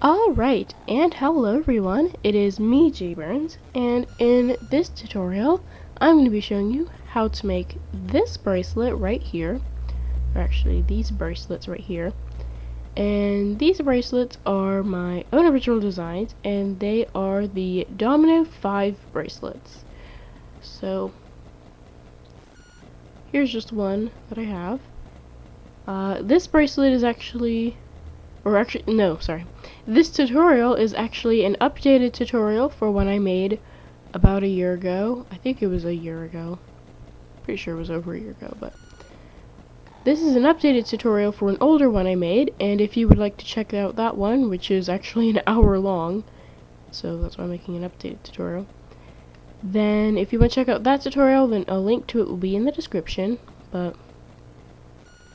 Alright, and hello everyone, it is me, Burns, and in this tutorial, I'm going to be showing you how to make this bracelet right here, or actually these bracelets right here, and these bracelets are my own original designs, and they are the Domino 5 bracelets. So, here's just one that I have. This bracelet is this tutorial is actually an updated tutorial for one I made about a year ago. I think it was a year ago. Pretty sure it was over a year ago, but this is an updated tutorial for an older one I made, and if you would like to check out that one, which is actually an hour long, so that's why I'm making an updated tutorial, then if you want to check out that tutorial, then a link to it will be in the description, but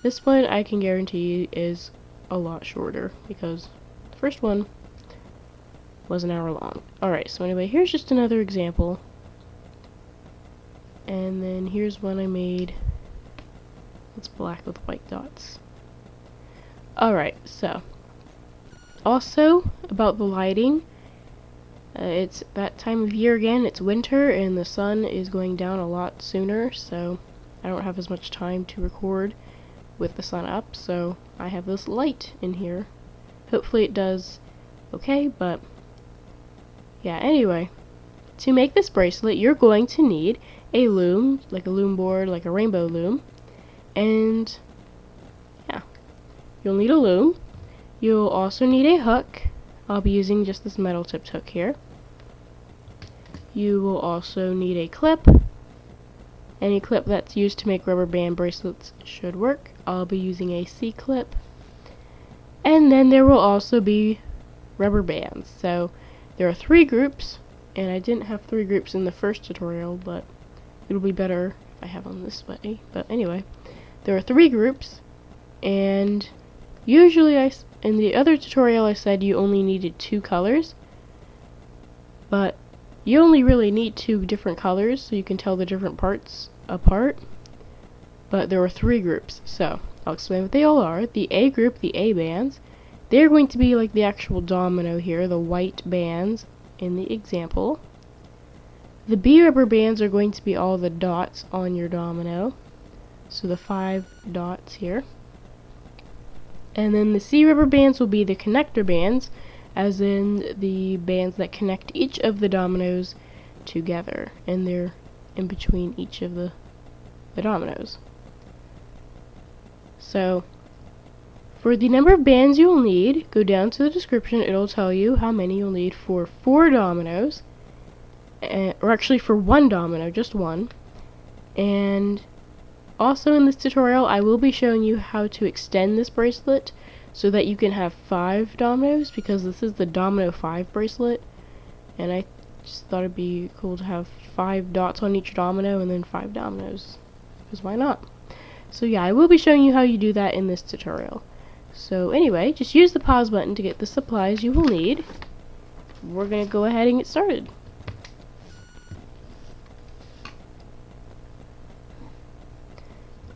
this one I can guarantee is a lot shorter because the first one was an hour long. Alright, so anyway, here's just another example. And then here's one I made. It's black with white dots. Alright, so also about the lighting, it's that time of year again, it's winter and the sun is going down a lot sooner, so I don't have as much time to record with the sun up, so I have this light in here. Hopefully it does okay, but yeah, anyway, to make this bracelet you're going to need a loom, like a loom board, like a rainbow loom, and yeah, you'll need a loom. You'll also need a hook. I'll be using just this metal tipped hook here. You will also need a clip. Any clip that's used to make rubber band bracelets should work. I'll be using a C-clip. And then there will also be rubber bands. So there are 3 groups, and I didn't have 3 groups in the first tutorial, but it'll be better if I have them this way. But anyway, there are 3 groups, and usually in the other tutorial I said you only needed 2 colors, but you only really need 2 different colors so you can tell the different parts apart. But there are 3 groups, so I'll explain what they all are. The A group, the A bands, they're going to be like the actual domino here, the white bands in the example. The B rubber bands are going to be all the dots on your domino, so the 5 dots here. And then the C rubber bands will be the connector bands, as in the bands that connect each of the dominoes together, and they're in between each of the dominoes. So for the number of bands you'll need, go down to the description. It'll tell you how many you'll need for 4 dominoes, or actually for 1 domino, just 1. And also in this tutorial I will be showing you how to extend this bracelet so that you can have 5 dominoes, because this is the Domino 5 bracelet, and I just thought it'd be cool to have 5 dots on each domino and then 5 dominoes, because why not? So yeah, I will be showing you how you do that in this tutorial. So anyway, just use the pause button to get the supplies you will need. We're gonna go ahead and get started.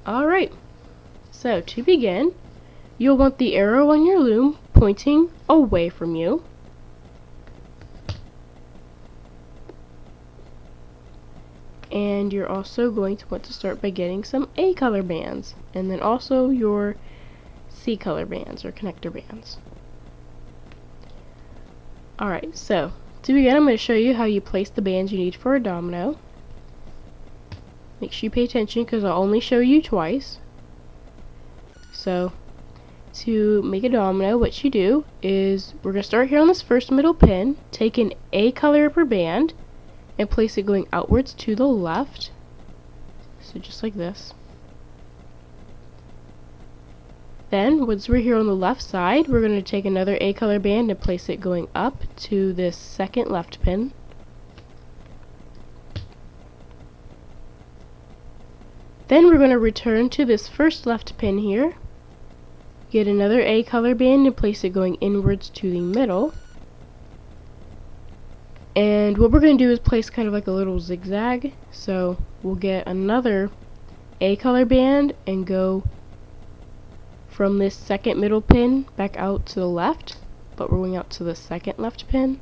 Alright, so to begin, you'll want the arrow on your loom pointing away from you. And you're also going to want to start by getting some A color bands, and then also your C color bands or connector bands. Alright, so to begin I'm going to show you how you place the bands you need for a domino. Make sure you pay attention because I'll only show you twice. So to make a domino, what you do is we're going to start here on this first middle pin, take an A color rubber band and place it going outwards to the left, so just like this. Then once we're here on the left side, we're going to take another A color band and place it going up to this second left pin. Then we're going to return to this first left pin here, get another A color band and place it going inwards to the middle. And what we're going to do is place kind of like a little zigzag, so we'll get another A color band and go from this second middle pin back out to the left. but we're going out to the second left pin.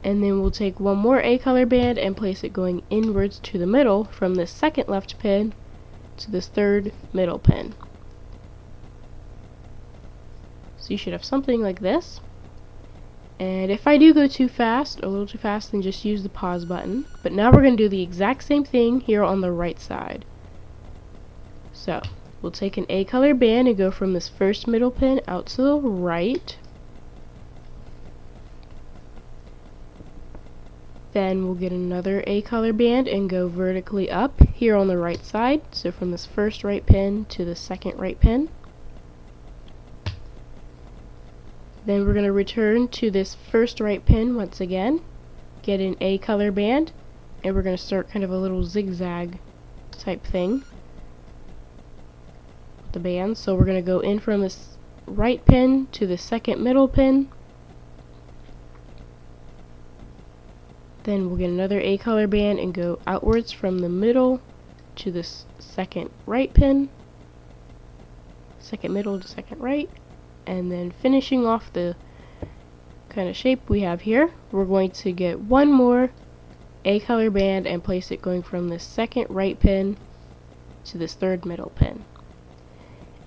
And then we'll take one more A color band and place it going inwards to the middle from this second left pin to this third middle pin. So you should have something like this. And if I do go too fast, a little too fast, then just use the pause button. But now we're going to do the exact same thing here on the right side. So we'll take an A color band and go from this first middle pin out to the right. Then we'll get another A color band and go vertically up here on the right side. So from this first right pin to the second right pin. Then we're going to return to this first right pin once again. Get an A color band. And we're going to start kind of a little zigzag type thing with the band. So we're going to go in from this right pin to the second middle pin. Then we'll get another A color band and go outwards from the middle to this second right pin. Second middle to second right. And then finishing off the kind of shape we have here, we're going to get one more A color band and place it going from this second right pin to this third middle pin.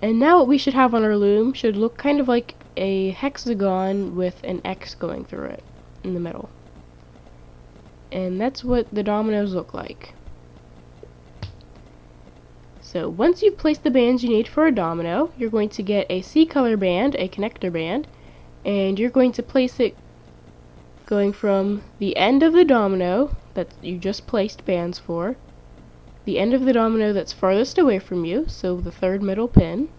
And now what we should have on our loom should look kind of like a hexagon with an X going through it in the middle. And that's what the dominoes look like. So once you've placed the bands you need for a domino, you're going to get a C color band, a connector band, and you're going to place it going from the end of the domino that you just placed bands for, the end of the domino that's farthest away from you, so the third middle pin,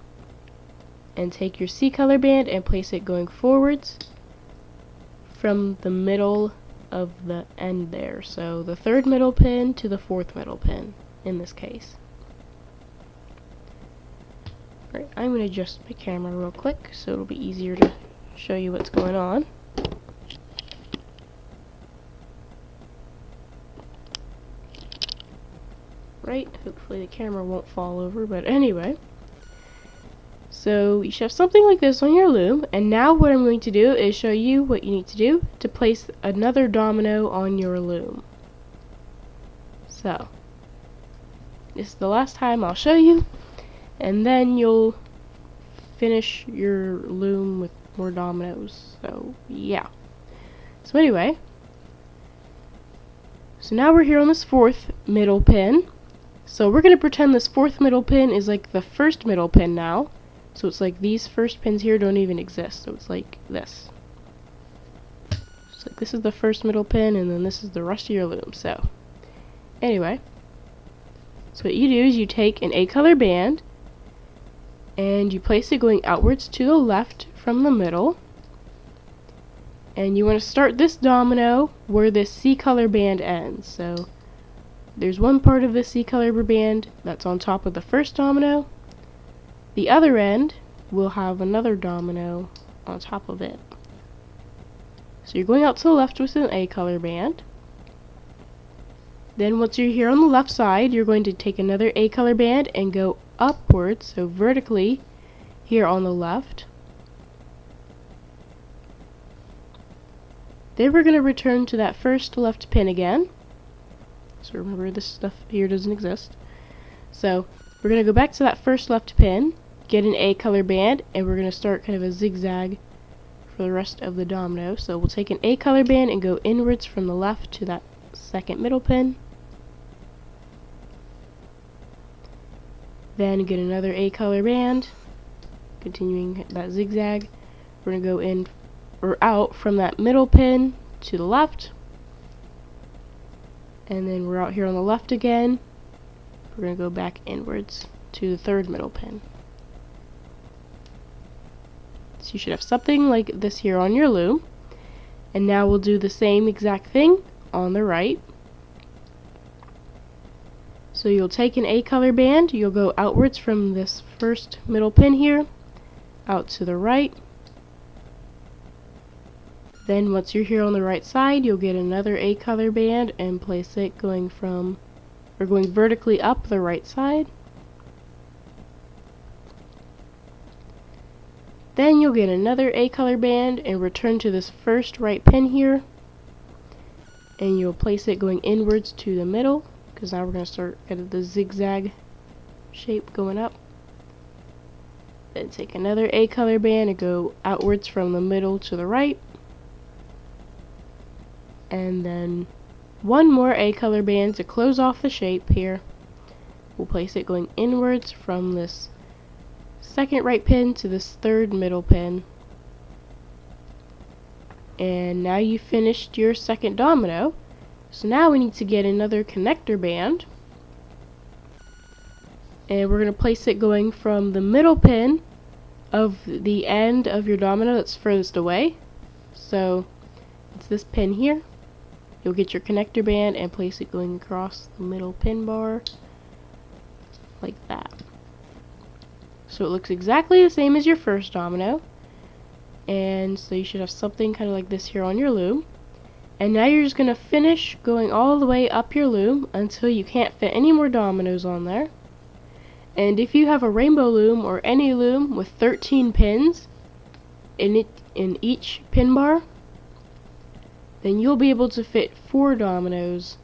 and take your C color band and place it going forwards from the middle of the end there, so the third middle pin to the fourth middle pin in this case. Alright, I'm going to adjust my camera real quick so it'll be easier to show you what's going on. Right, hopefully the camera won't fall over, but anyway. So you should have something like this on your loom, and now what I'm going to do is show you what you need to do to place another domino on your loom. So, this is the last time I'll show you, and then you'll finish your loom with more dominoes. So, yeah. So anyway, so now we're here on this fourth middle pin. So we're going to pretend this fourth middle pin is like the first middle pin now. So it's like these first pins here don't even exist. So it's like this. So this is the first middle pin, and then this is the rest of your loom. So anyway, so what you do is you take an A color band and you place it going outwards to the left from the middle. And you want to start this domino where this C color band ends. So there's one part of the C color band that's on top of the first domino. The other end will have another domino on top of it. So you're going out to the left with an A color band. Then once you're here on the left side, you're going to take another A color band and go upwards, so vertically, here on the left. Then we're going to return to that first left pin again. So remember, this stuff here doesn't exist. So we're going to go back to that first left pin, get an A color band, and we're going to start kind of a zigzag for the rest of the domino. So we'll take an A color band and go inwards from the left to that second middle pin. Then get another A color band, continuing that zigzag. We're going to go in or out from that middle pin to the left. And then we're out here on the left again. We're going to go back inwards to the third middle pin. So you should have something like this here on your loom. And now we'll do the same exact thing on the right. So you'll take an A color band, you'll go outwards from this first middle pin here, out to the right. Then once you're here on the right side, you'll get another A color band and place it going vertically up the right side. Then you'll get another A color band and return to this first right pin here, and you'll place it going inwards to the middle, because now we're going to start at the zigzag shape going up. Then take another A color band and go outwards from the middle to the right, and then one more A color band to close off the shape here. We'll place it going inwards from this second right pin to this third middle pin. And now you finished your second domino. So now we need to get another connector band. And we're going to place it going from the middle pin of the end of your domino that's furthest away. So it's this pin here. You'll get your connector band and place it going across the middle pin bar like that. So it looks exactly the same as your first domino. And so you should have something kind of like this here on your loom. And now you're just going to finish going all the way up your loom until you can't fit any more dominoes on there. And if you have a rainbow loom or any loom with 13 pins in each pin bar, then you'll be able to fit 4 dominoes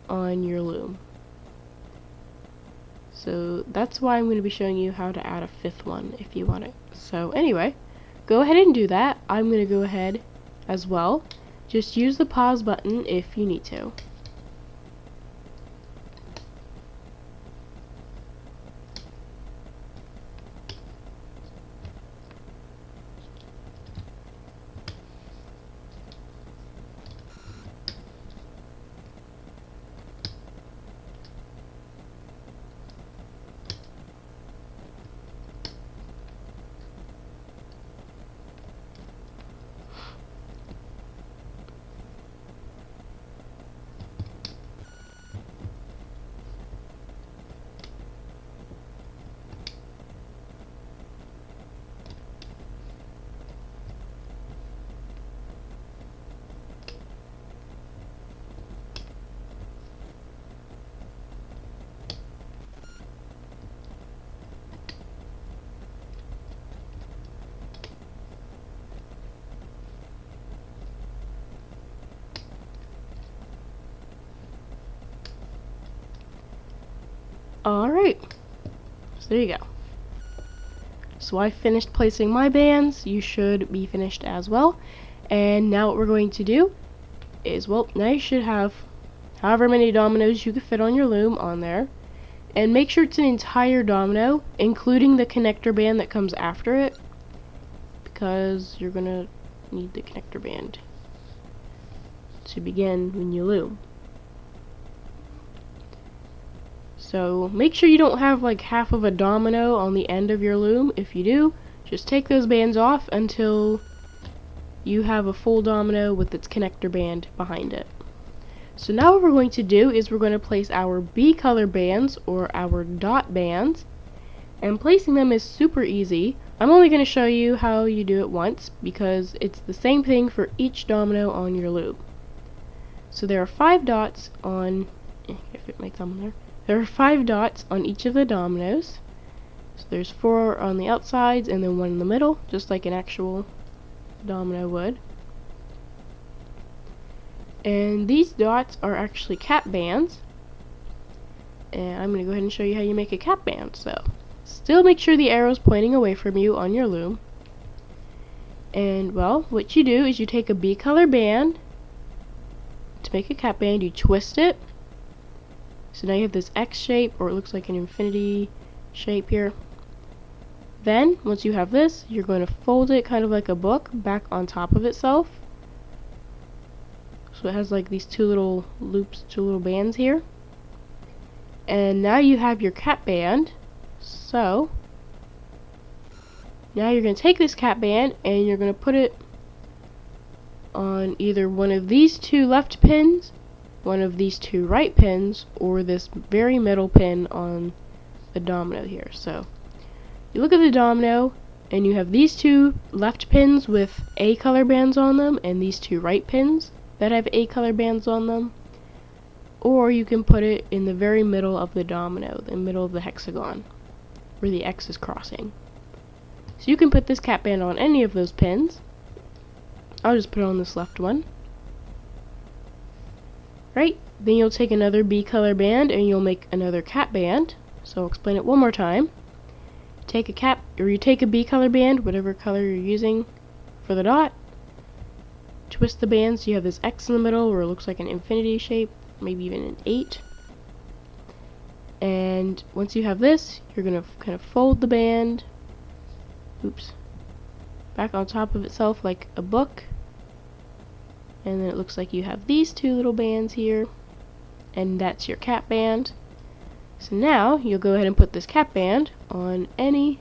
on your loom. So that's why I'm going to be showing you how to add a 5th one if you want it. So anyway, go ahead and do that. I'm going to go ahead as well. Just use the pause button if you need to. Alright, so there you go. So I finished placing my bands. You should be finished as well. And now what we're going to do is, well, now you should have however many dominoes you can fit on your loom on there. And make sure it's an entire domino, including the connector band that comes after it, because you're going to need the connector band to begin when you loom. So make sure you don't have like half of a domino on the end of your loom. If you do, just take those bands off until you have a full domino with its connector band behind it. So now what we're going to do is we're going to place our B color bands, or our dot bands, and placing them is super easy. I'm only going to show you how you do it once because it's the same thing for each domino on your loom. So there are 5 dots on, if I fit my thumb in there. There are 5 dots on each of the dominoes. So there's 4 on the outsides and then 1 in the middle, just like an actual domino would. And these dots are actually cap bands. And I'm going to go ahead and show you how you make a cap band. So still make sure the arrow's pointing away from you on your loom. And well, what you do is you take a B color band. To make a cap band, you twist it. So now you have this X shape, or it looks like an infinity shape here. Then, once you have this, you're going to fold it kind of like a book back on top of itself. So it has like these 2 little loops, 2 little bands here. And now you have your cap band. So now you're going to take this cap band and you're going to put it on either one of these 2 left pins, one of these 2 right pins, or this very middle pin on the domino here. So you look at the domino and you have these 2 left pins with A color bands on them and these 2 right pins that have A color bands on them, or you can put it in the very middle of the domino, the middle of the hexagon where the X is crossing. So you can put this cap band on any of those pins. I'll just put it on this left one. Right, then you'll take another B color band and you'll make another cap band. So I'll explain it one more time. You take a B color band, whatever color you're using for the dot. Twist the band so you have this X in the middle where it looks like an infinity shape, maybe even an 8. And once you have this, you're going to kind of fold the band, back on top of itself like a book. And then it looks like you have these two little bands here, and that's your cap band. So now you'll go ahead and put this cap band on any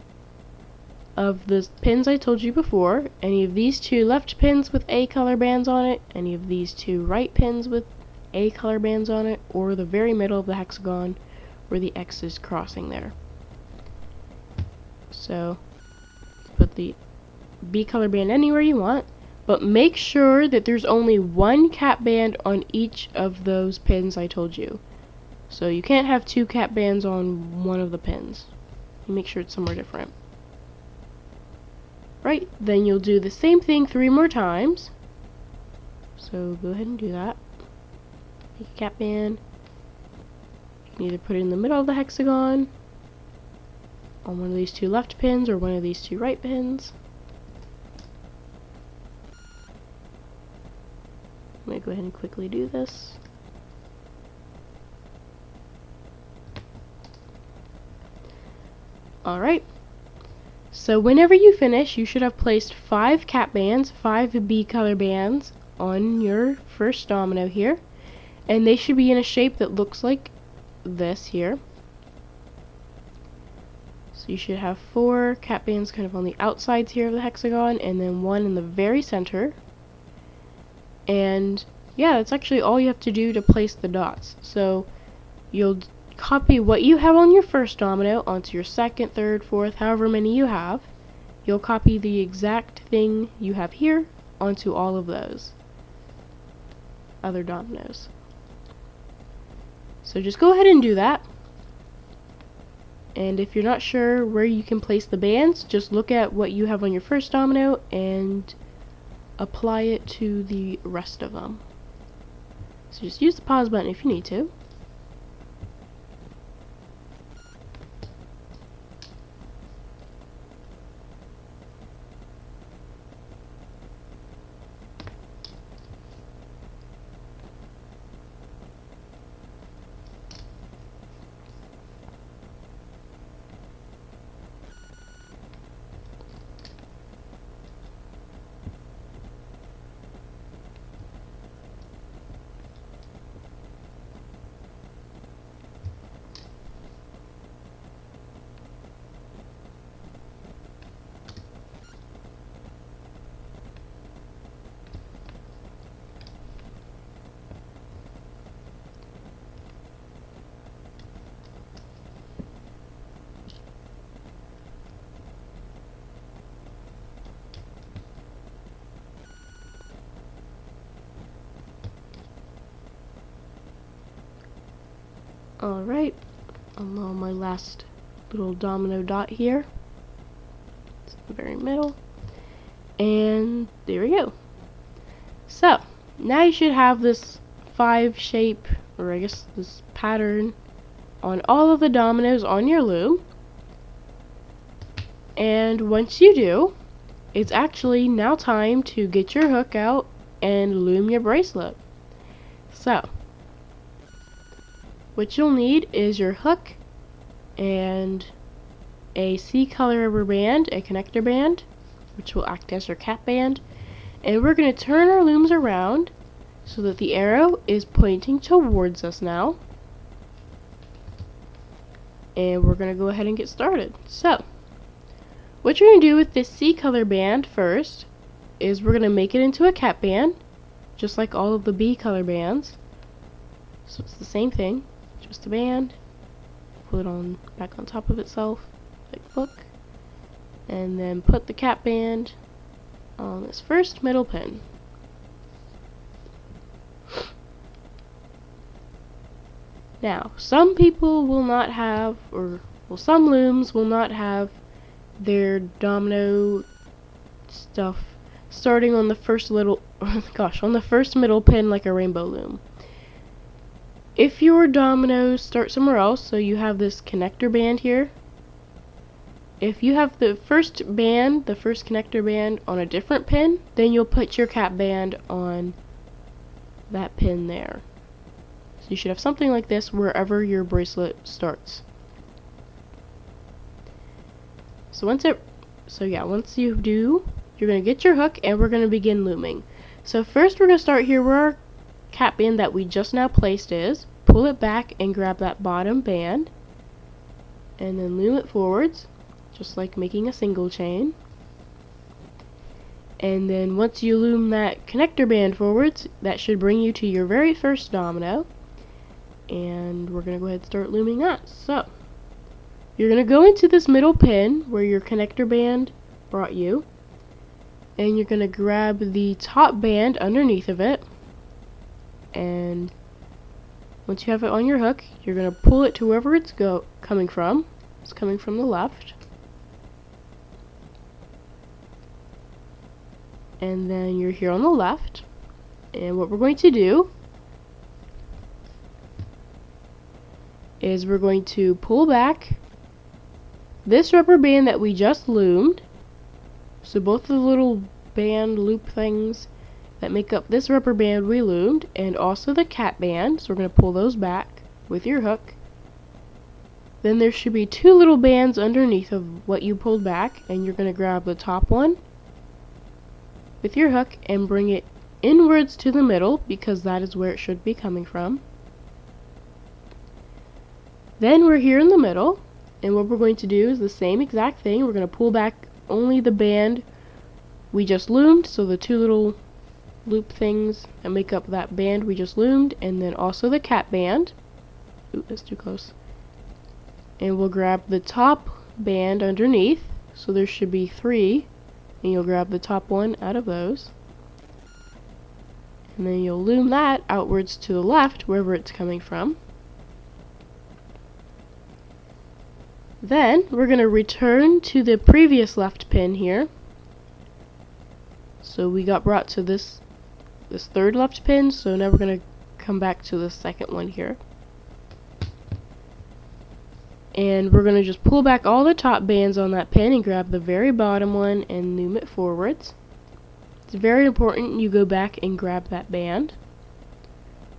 of the pins I told you before, any of these two left pins with A color bands on it, any of these two right pins with A color bands on it, or the very middle of the hexagon where the X is crossing there. So put the B color band anywhere you want, but make sure that there's only one cap band on each of those pins I told you. So you can't have two cap bands on one of the pins. You make sure it's somewhere different. Right, then you'll do the same thing 3 more times. So go ahead and do that. Make a cap band. You can either put it in the middle of the hexagon, on one of these two left pins, or one of these two right pins. I'm going to go ahead and quickly do this. Alright, so whenever you finish, you should have placed 5 cap bands, 5 B color bands on your first domino here, and they should be in a shape that looks like this here. So you should have 4 cap bands kind of on the outsides here of the hexagon, and then 1 in the very center. And yeah, that's actually all you have to do to place the dots. So you'll copy what you have on your first domino onto your second, third, fourth, however many you have. You'll copy the exact thing you have here onto all of those other dominoes. So just go ahead and do that. And if you're not sure where you can place the bands, just look at what you have on your first domino and apply it to the rest of them. So just use the pause button if you need to. Alright, I'm on my last little domino dot here. It's in the very middle. And there we go. So, now you should have this 5 shape, or I guess this pattern, on all of the dominoes on your loom. And once you do, it's actually now time to get your hook out and loom your bracelet. So, what you'll need is your hook and a C color rubber band, a connector band, which will act as your cap band. And we're going to turn our looms around so that the arrow is pointing towards us now. And we're going to go ahead and get started. So, what you're going to do with this C color band first is we're going to make it into a cap band, just like all of the B color bands. So it's the same thing. Just a band, put it on back on top of itself like a book, and then put the cap band on this first middle pin. Now, some people will not have, or well, some looms will not have their domino stuff starting on the first little on the first middle pin like a rainbow loom. If your dominoes start somewhere else, so you have this connector band here, if you have the first connector band on a different pin, then you'll put your cap band on that pin there. So you should have something like this wherever your bracelet starts. So once you do, you're going to get your hook and we're going to begin looming. So first we're going to start here where our cap band that we just now placed is. Pull it back and grab that bottom band and then loom it forwards, just like making a single chain. And then once you loom that connector band forwards, that should bring you to your very first domino. And we're going to go ahead and start looming that. So you're going to go into this middle pin where your connector band brought you, and you're going to grab the top band underneath of it, and once you have it on your hook, you're going to pull it to wherever it's coming from. It's coming from the left. And then you're here on the left. And what we're going to do is we're going to pull back this rubber band that we just loomed. So both the little band loop things that make up this rubber band we loomed, and also the cap band, so we're going to pull those back with your hook. Then there should be two little bands underneath of what you pulled back, and you're going to grab the top one with your hook and bring it inwards to the middle, because that is where it should be coming from. Then we're here in the middle, and what we're going to do is the same exact thing. We're going to pull back only the band we just loomed, so the two little loop things that make up that band we just loomed, and then also the cap band. Ooh, that's too close. And we'll grab the top band underneath, so there should be three, and you'll grab the top one out of those, and then you'll loom that outwards to the left wherever it's coming from. Then we're going to return to the previous left pin here. So we got brought to this third left pin, so now we're going to come back to the second one here. And we're going to just pull back all the top bands on that pin and grab the very bottom one and loom it forwards. It's very important you go back and grab that band,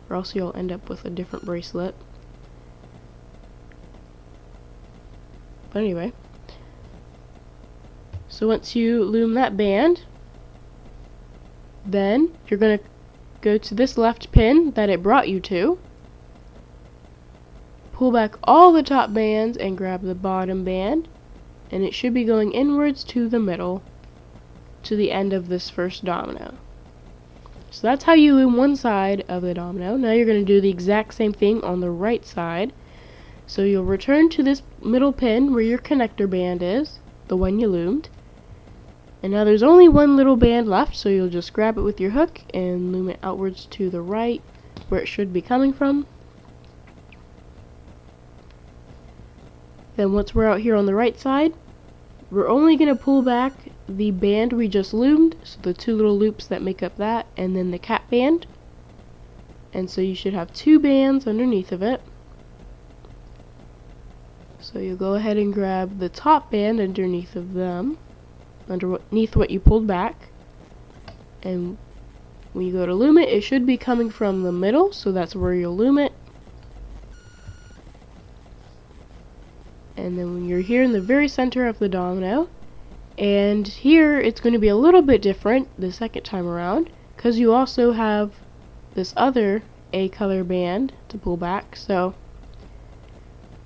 or else you'll end up with a different bracelet. But anyway, so once you loom that band, then you're going to go to this left pin that it brought you to, pull back all the top bands and grab the bottom band, and it should be going inwards to the middle, to the end of this first domino. So that's how you loom one side of the domino. Now you're going to do the exact same thing on the right side. So you'll return to this middle pin where your connector band is, the one you loomed. And now there's only one little band left, so you'll just grab it with your hook and loom it outwards to the right where it should be coming from. Then once we're out here on the right side, we're only going to pull back the band we just loomed, so the two little loops that make up that, and then the cap band. And so you should have two bands underneath of it. So you'll go ahead and grab the top band underneath of them, underneath what you pulled back, and when you go to loom it, it should be coming from the middle, so that's where you'll loom it. And then when you're here in the very center of the domino, and here it's going to be a little bit different the second time around, because you also have this other A color band to pull back. So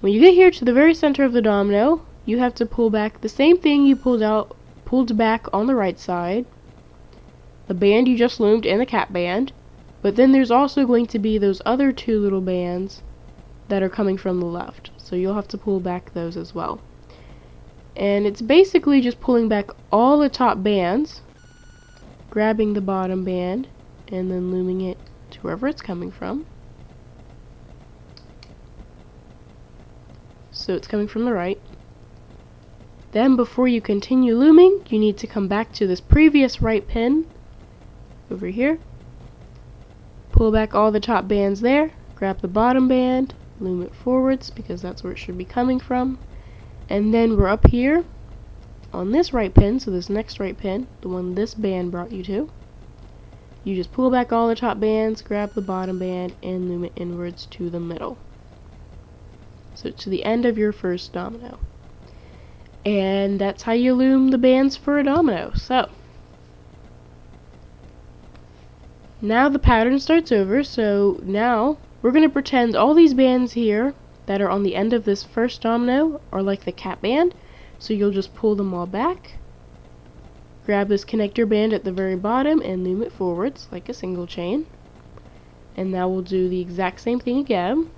when you get here to the very center of the domino, you have to pull back the same thing you pulled back on the right side, the band you just loomed and the cap band, but then there's also going to be those other two little bands that are coming from the left, so you'll have to pull back those as well. And it's basically just pulling back all the top bands, grabbing the bottom band, and then looming it to wherever it's coming from. So it's coming from the right. Then before you continue looming, you need to come back to this previous right pin over here. Pull back all the top bands there, grab the bottom band, loom it forwards because that's where it should be coming from. And then we're up here on this right pin, so this next right pin, the one this band brought you to. You just pull back all the top bands, grab the bottom band, and loom it inwards to the middle. So to the end of your first domino. And that's how you loom the bands for a domino. So now the pattern starts over, so now we're going to pretend all these bands here that are on the end of this first domino are like the cap band. So you'll just pull them all back, grab this connector band at the very bottom and loom it forwards like a single chain. And now we'll do the exact same thing again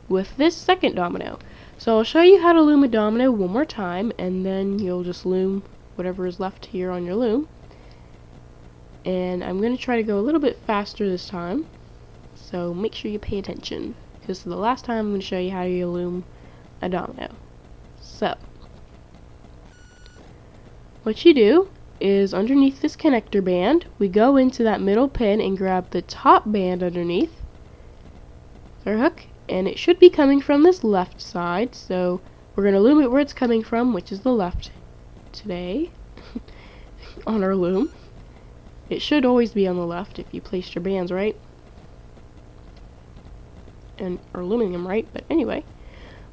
with this second domino. So I'll show you how to loom a domino one more time, and then you'll just loom whatever is left here on your loom. And I'm going to try to go a little bit faster this time, so make sure you pay attention, because the last time I'm going to show you how you loom a domino. So what you do is underneath this connector band, we go into that middle pin and grab the top band underneath our hook, and it should be coming from this left side, so we're going to loom it where it's coming from, which is the left today on our loom. It should always be on the left if you placed your bands right and are looming them right, but anyway.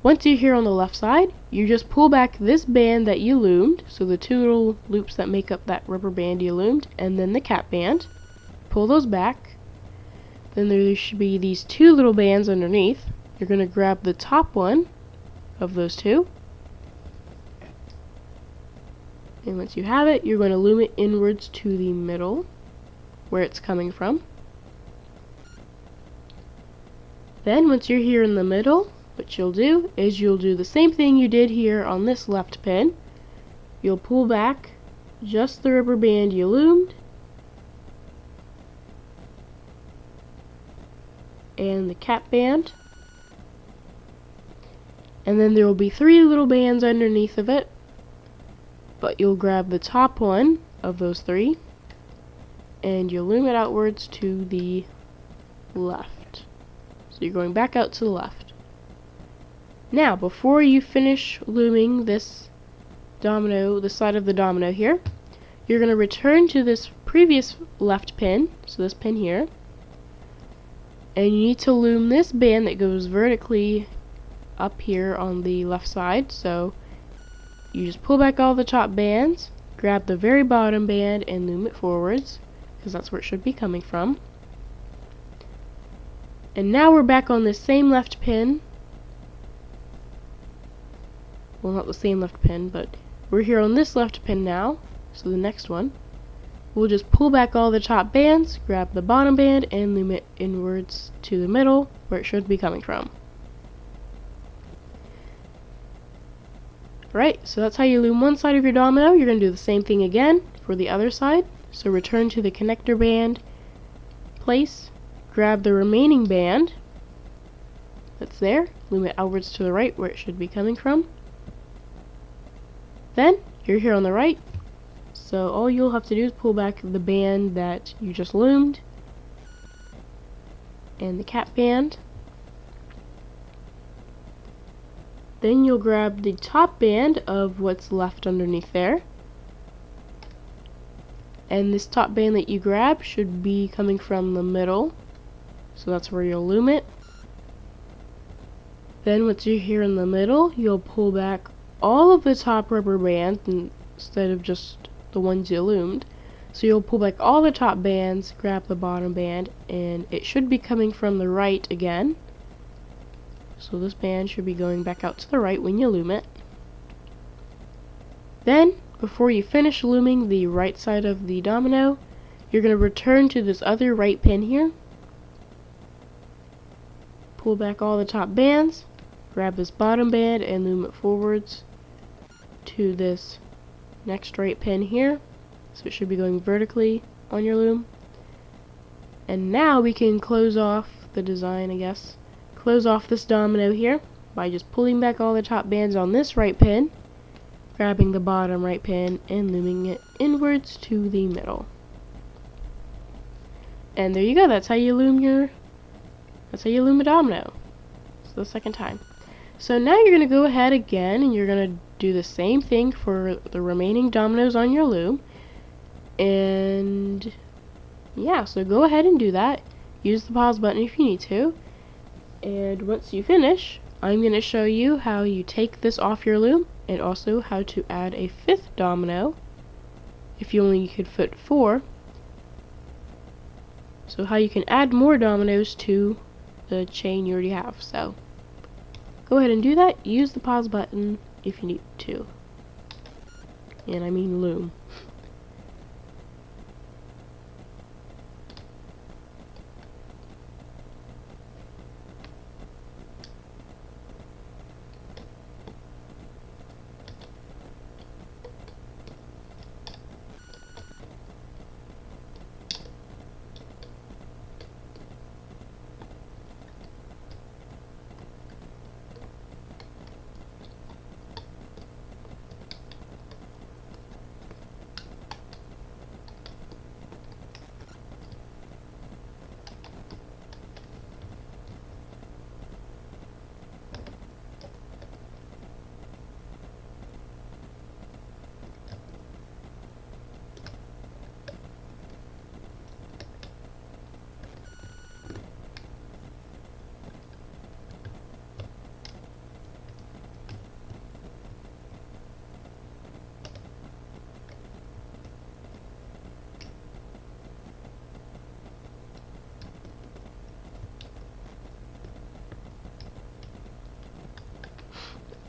Once you're here on the left side, you just pull back this band that you loomed, so the two little loops that make up that rubber band you loomed, and then the cap band. Pull those back. Then there should be these two little bands underneath. You're going to grab the top one of those two. And once you have it, you're going to loom it inwards to the middle, where it's coming from. Then once you're here in the middle, what you'll do is you'll do the same thing you did here on this left pin. You'll pull back just the rubber band you loomed, and the cap band, and then there will be three little bands underneath of it, but you'll grab the top one of those three and you'll loom it outwards to the left. So you're going back out to the left. Now before you finish looming this domino, the side of the domino here, you're going to return to this previous left pin, so this pin here, and you need to loom this band that goes vertically up here on the left side. So you just pull back all the top bands, grab the very bottom band and loom it forwards, because that's where it should be coming from. And now we're back on this same left pin. Well, not the same left pin, but we're here on this left pin now, so the next one. We'll just pull back all the top bands, grab the bottom band, and loom it inwards to the middle, where it should be coming from. Alright, so that's how you loom one side of your domino. You're going to do the same thing again for the other side. So return to the connector band place, grab the remaining band that's there, loom it outwards to the right, where it should be coming from. Then, you're here on the right. So all you'll have to do is pull back the band that you just loomed and the cap band. Then you'll grab the top band of what's left underneath there. And this top band that you grab should be coming from the middle. So that's where you'll loom it. Then once you're here in the middle, you'll pull back all of the top rubber bands instead of just the ones you loomed. So you'll pull back all the top bands, grab the bottom band, and it should be coming from the right again. So this band should be going back out to the right when you loom it. Then, before you finish looming the right side of the domino, you're going to return to this other right pin here. Pull back all the top bands, grab this bottom band and loom it forwards to this next right pin here, so it should be going vertically on your loom. And now we can close off the design, I guess. Close off this domino here by just pulling back all the top bands on this right pin, grabbing the bottom right pin and looming it inwards to the middle. And there you go, that's how you loom a domino. It's the second time. So now you're gonna go ahead again and you're gonna do the same thing for the remaining dominoes on your loom. And yeah, so go ahead and do that. Use the pause button if you need to. And once you finish, I'm gonna show you how you take this off your loom and also how to add a 5th domino if you only could fit 4. So how you can add more dominoes to the chain you already have. So go ahead and do that. Use the pause button if you need to. And I mean loom.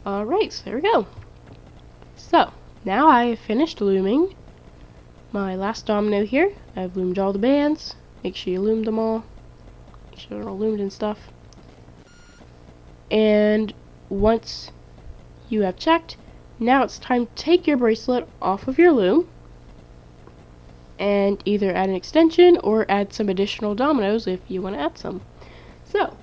Alright, so there we go. So, now I have finished looming my last domino here. I've loomed all the bands. Make sure you loomed them all. Make sure they're all loomed and stuff. And once you have checked, now it's time to take your bracelet off of your loom and either add an extension or add some additional dominoes if you want to add some. So,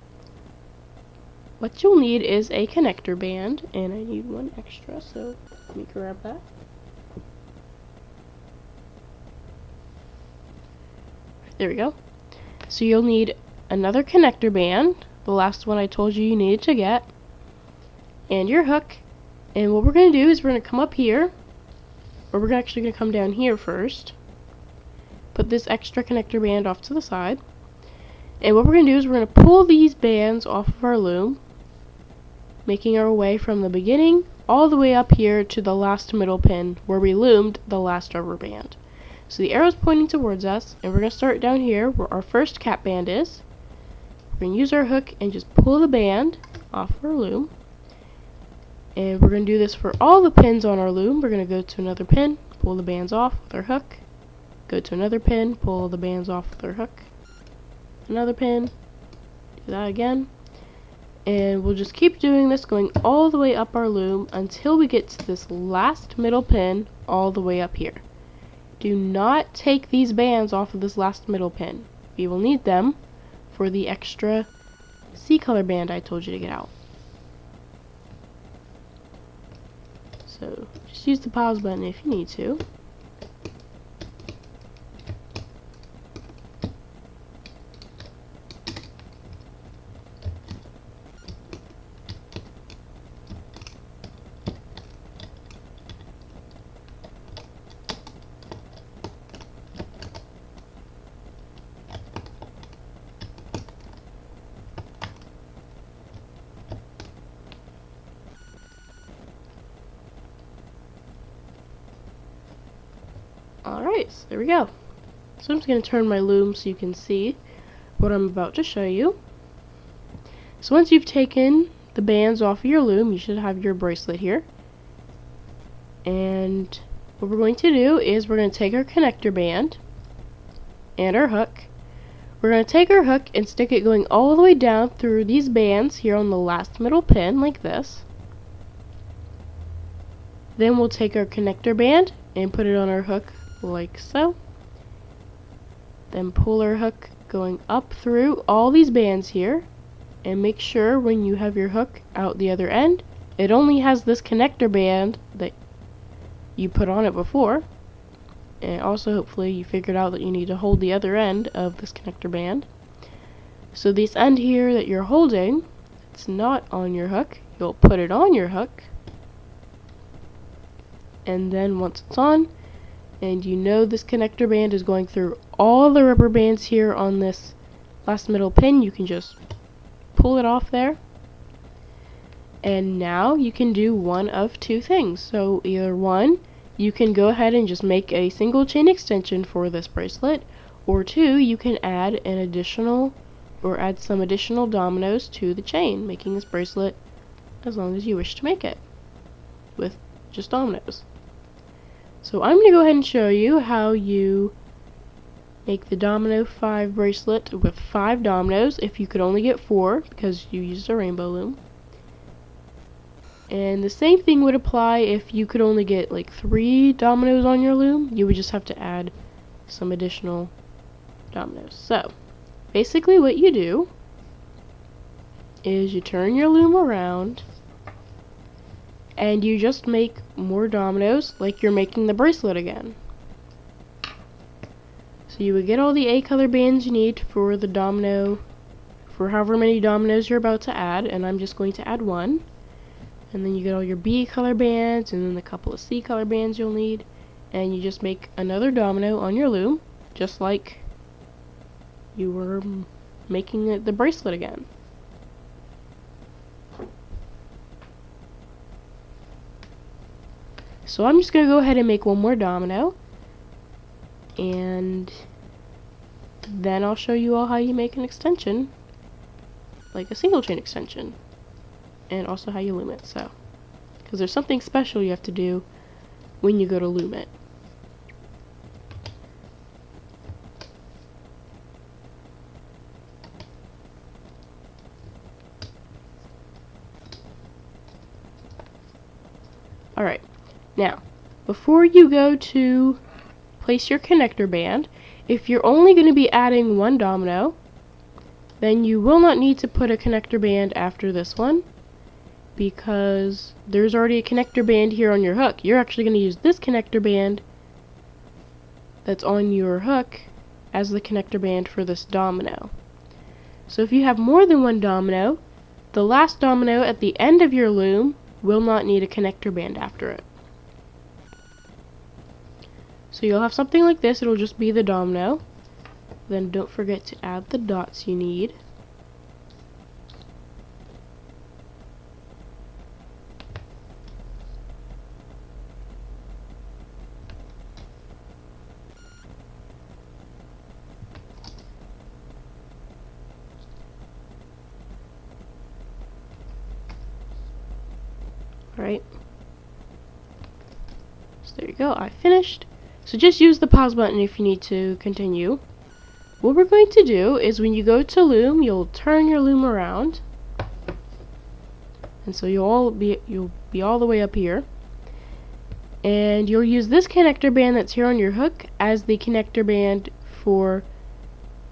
what you'll need is a connector band, and I need one extra, so let me grab that. There we go. So you'll need another connector band, the last one I told you needed to get, and your hook. And what we're going to do is we're going to come up here, or we're actually going to come down here first. Put this extra connector band off to the side. And what we're going to do is we're going to pull these bands off of our loom, making our way from the beginning all the way up here to the last middle pin where we loomed the last rubber band. So the arrow's pointing towards us, and we're going to start down here where our first cap band is. We're going to use our hook and just pull the band off our loom. And we're going to do this for all the pins on our loom. We're going to go to another pin, pull the bands off with our hook. Go to another pin, pull the bands off with our hook. Another pin, do that again. And we'll just keep doing this, going all the way up our loom until we get to this last middle pin all the way up here. Do not take these bands off of this last middle pin. We will need them for the extra C-color band I told you to get out. So just use the pause button if you need to. Alright, so there we go. So I'm just going to turn my loom so you can see what I'm about to show you. So once you've taken the bands off of your loom, you should have your bracelet here. And what we're going to do is we're going to take our connector band and our hook. We're going to take our hook and stick it going all the way down through these bands here on the last middle pin like this. Then we'll take our connector band and put it on our hook like so. Then pull our hook going up through all these bands here, and make sure when you have your hook out the other end, it only has this connector band that you put on it before. And also hopefully you figured out that you need to hold the other end of this connector band. So this end here that you're holding, it's not on your hook, you'll put it on your hook. And then once it's on, and you know this connector band is going through all the rubber bands here on this last middle pin, you can just pull it off there. And now you can do one of two things. So either one, you can go ahead and just make a single chain extension for this bracelet, or two, you can add an additional or add some additional dominoes to the chain, making this bracelet as long as you wish to make it with just dominoes. So I'm going to go ahead and show you how you make the domino 5 bracelet with 5 dominoes if you could only get 4 because you used a rainbow loom. And the same thing would apply if you could only get like 3 dominoes on your loom. You would just have to add some additional dominoes. So basically what you do is you turn your loom around and you just make more dominoes like you're making the bracelet again. So you would get all the A color bands you need for the domino, for however many dominoes you're about to add, and I'm just going to add 1. And then you get all your B color bands, and then a couple of C color bands you'll need, and you just make another domino on your loom, just like you were making the bracelet again. So I'm just going to go ahead and make one more domino, and then I'll show you all how you make an extension, like a single chain extension, and also how you loom it. So, because there's something special you have to do when you go to loom it. Alright, now, before you go to place your connector band, if you're only going to be adding 1 domino, then you will not need to put a connector band after this one, because there's already a connector band here on your hook. You're actually going to use this connector band that's on your hook as the connector band for this domino. So if you have more than 1 domino, the last domino at the end of your loom will not need a connector band after it. So you'll have something like this, it'll just be the domino. Then don't forget to add the dots you need. Alright. So there you go, I finished. So just use the pause button if you need to continue. What we're going to do is when you go to loom, you'll turn your loom around. And so you'll be all the way up here. And you'll use this connector band that's here on your hook as the connector band for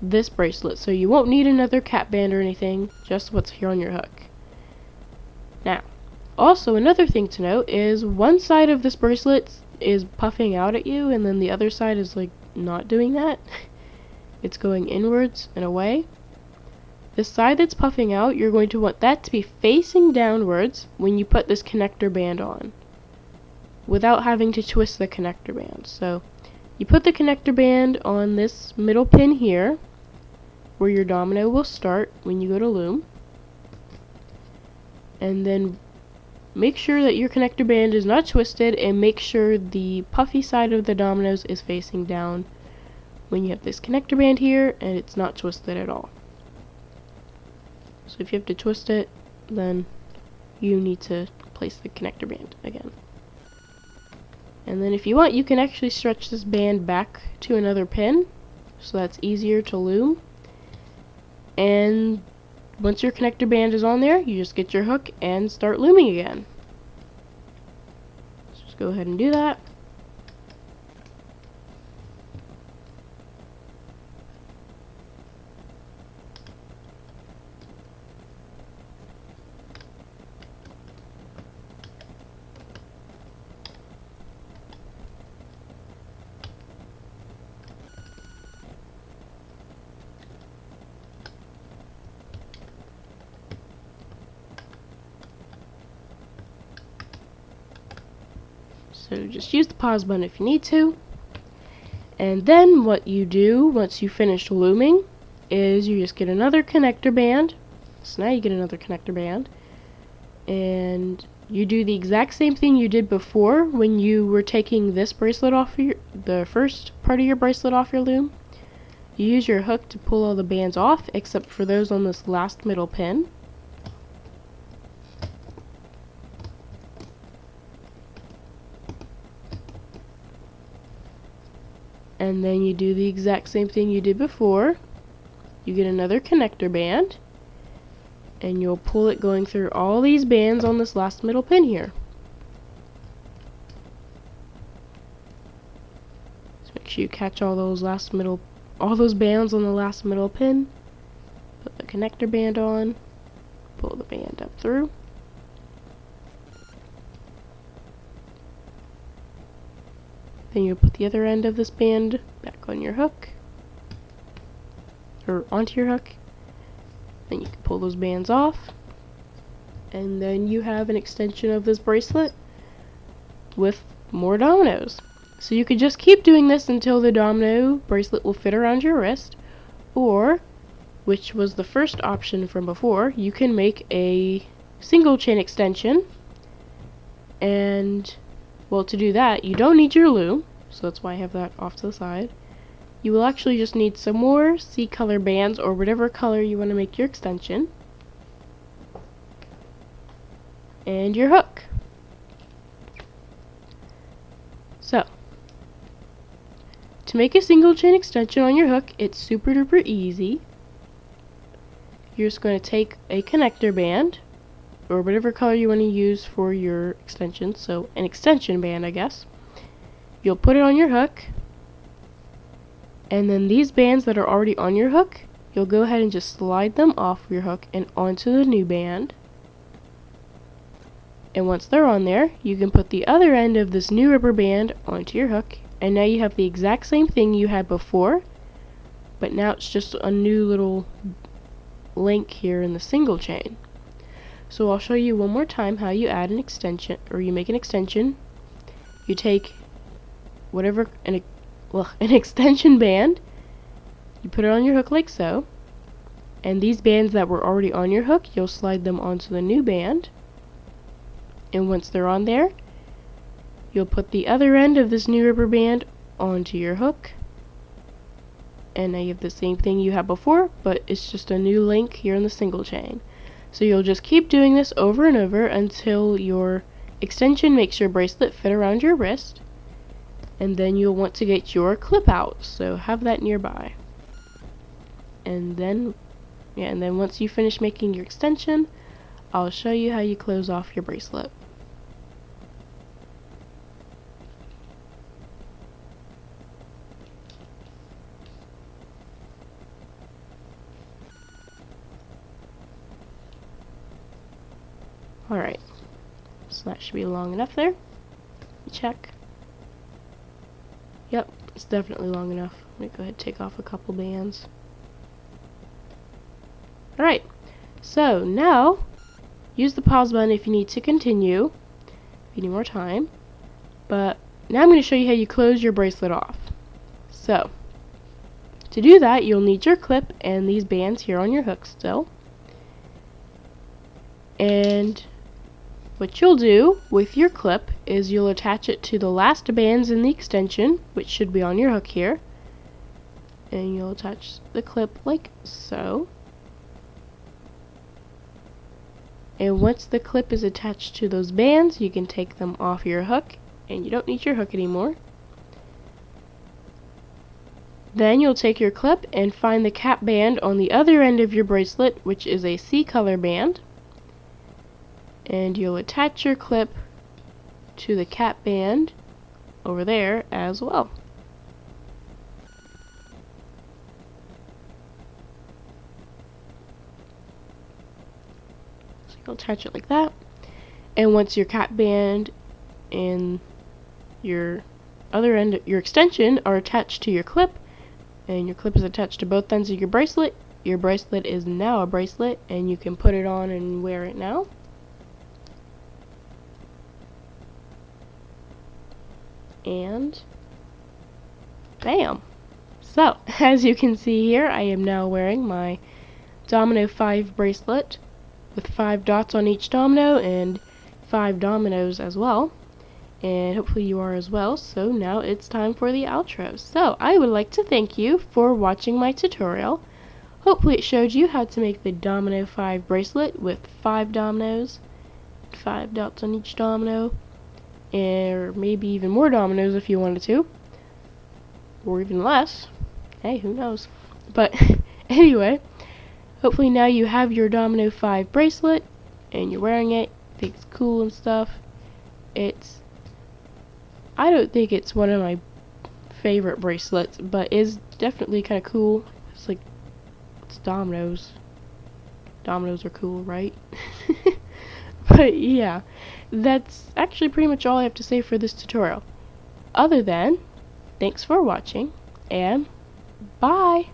this bracelet. So you won't need another cap band or anything, just what's here on your hook. Now, also another thing to note is one side of this bracelet is puffing out at you and then the other side is like not doing that. It's going inwards and away. The side that's puffing out, you're going to want that to be facing downwards when you put this connector band on, without having to twist the connector band. So you put the connector band on this middle pin here, where your domino will start when you go to loom, and then make sure that your connector band is not twisted, and make sure the puffy side of the dominoes is facing down when you have this connector band here and it's not twisted at all. So if you have to twist it, then you need to place the connector band again. And then if you want, you can actually stretch this band back to another pin, so that's easier to loom. And once your connector band is on there, you just get your hook and start looming again. So just go ahead and do that. So just use the pause button if you need to. And then what you do once you finish looming is you just get another connector band. So now you get another connector band, and you do the exact same thing you did before when you were taking this bracelet off the first part of your bracelet off your loom. You use your hook to pull all the bands off except for those on this last middle pin. And then you do the exact same thing you did before. You get another connector band, and you'll pull it going through all these bands on this last middle pin here. So make sure you catch all those bands on the last middle pin. Put the connector band on, pull the band up through. Then you'll put the other end of this band back on your hook, or onto your hook. Then you can pull those bands off, and then you have an extension of this bracelet with more dominoes. So you could just keep doing this until the domino bracelet will fit around your wrist, or, which was the first option from before, you can make a single chain extension. And well, to do that, you don't need your loom, so that's why I have that off to the side. You will actually just need some more C-color bands, or whatever color you want to make your extension, and your hook. So, to make a single chain extension on your hook, it's super duper easy. You're just going to take a connector band, or whatever color you want to use for your extension, so an extension band, I guess. You'll put it on your hook, and then these bands that are already on your hook, you'll go ahead and just slide them off your hook and onto the new band. And once they're on there, you can put the other end of this new rubber band onto your hook, and now you have the exact same thing you had before, but now it's just a new little link here in the single chain. So I'll show you one more time how you add an extension, or you make an extension. You take whatever, an extension band, you put it on your hook like so, and these bands that were already on your hook, you'll slide them onto the new band, and once they're on there, you'll put the other end of this new rubber band onto your hook, and now you have the same thing you had before, but it's just a new link here in the single chain. So you'll just keep doing this over and over until your extension makes your bracelet fit around your wrist, and then you'll want to get your clip out, so have that nearby. And then once you finish making your extension, I'll show you how you close off your bracelet. Alright, so that should be long enough there. Check. Yep, it's definitely long enough. Let me go ahead and take off a couple bands. Alright, so now use the pause button if you need to continue, if you need more time. But now I'm going to show you how you close your bracelet off. So, to do that, you'll need your clip and these bands here on your hook still. And what you'll do with your clip is you'll attach it to the last bands in the extension, which should be on your hook here. And you'll attach the clip like so. And once the clip is attached to those bands, you can take them off your hook, and you don't need your hook anymore. Then you'll take your clip and find the cap band on the other end of your bracelet, which is a C-color band. And you'll attach your clip to the cap band over there as well. So you'll attach it like that. And once your cap band and your other end, your extension, are attached to your clip, and your clip is attached to both ends of your bracelet is now a bracelet, and you can put it on and wear it now. and bam! So, as you can see here, I am now wearing my Domino 5 bracelet with 5 dots on each domino and 5 dominoes as well. And hopefully you are as well. So now it's time for the outro. So I would like to thank you for watching my tutorial. Hopefully it showed you how to make the Domino 5 bracelet with 5 dominoes, 5 dots on each domino, or maybe even more dominoes if you wanted to, or even less. Hey, who knows? But anyway, hopefully now you have your Domino 5 bracelet and you're wearing it. Think it's cool and stuff. I don't think it's one of my favorite bracelets, but it's definitely kind of cool. It's like, it's dominoes. Dominoes are cool, right? But yeah, that's actually pretty much all I have to say for this tutorial. Other than, thanks for watching, and bye!